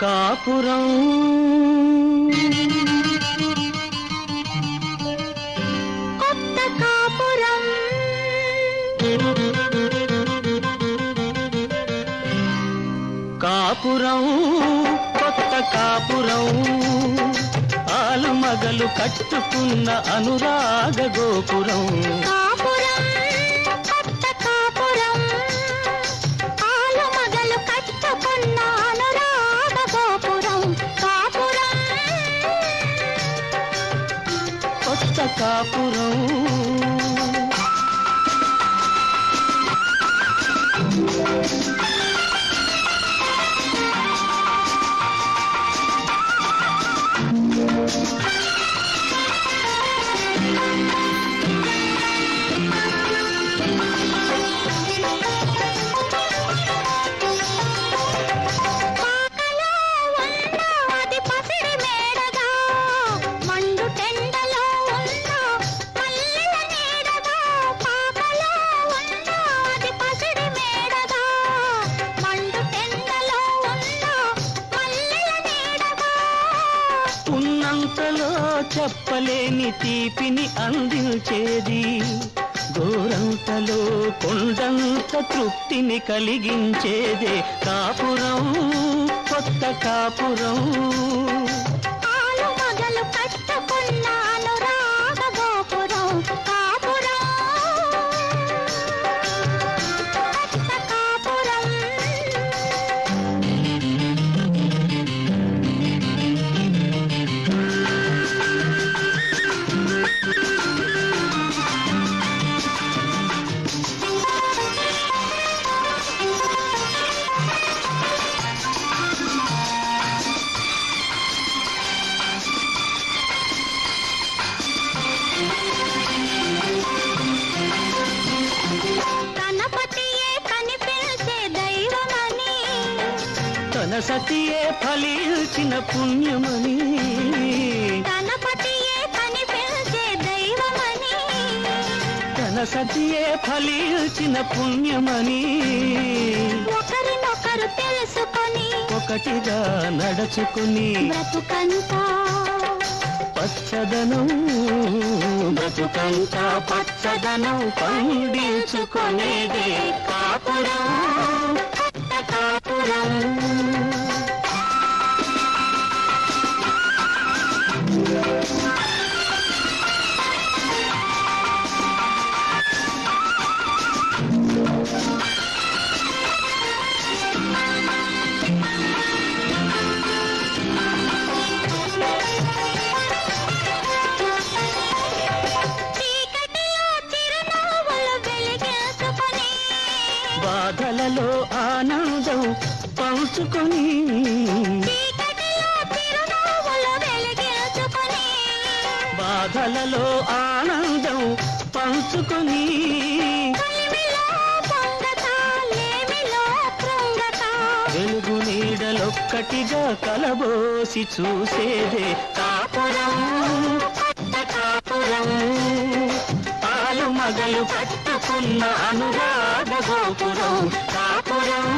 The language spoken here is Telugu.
కాపురం కొత్త కాపురం కాపురం కొత్త కాపురం ఆలు మగలు కట్టుకున్న అనురాగ గోపురం కాపురం కొత్త కాపురం ఆలు మగలు కట్టుకున్న అనురాగ గోపురం కాపురం కొత్త కాపురం ఉన్నంతలో చెప్పలేని తీపిని అందించేది దూరంతలో కొండంత తృప్తిని కలిగించేదే కాపురం కొత్త కాపురం ఆలు మగలు కట్టుకున్న అనురాగ గోపురం కాపురం కొత్త కాపురం తన సతియే ఫలించిన పుణ్యమని గణపతియే కనిపించే దైవమని తన సతియే ఫలించిన పుణ్యమని ఒకరినొకరు తెలుసుకొని ఒకటిగా నడుచుకుని బ్రతుకంతా పచ్చదనం బ్రతుకంతా పచ్చదనం పండించుకునేదే కాపురం కొత్త కాపురం బాధలలో ఆనందం పంచుకొని బాధలలో ఆనందం పంచుకొని వెలుగు నీడలొక్కటిగా కలబోసి చూసేదే కాపురం కొత్త కాపురం ఆలు మగలు కట్టుకున్న అనురాగ గోపురం కాపురం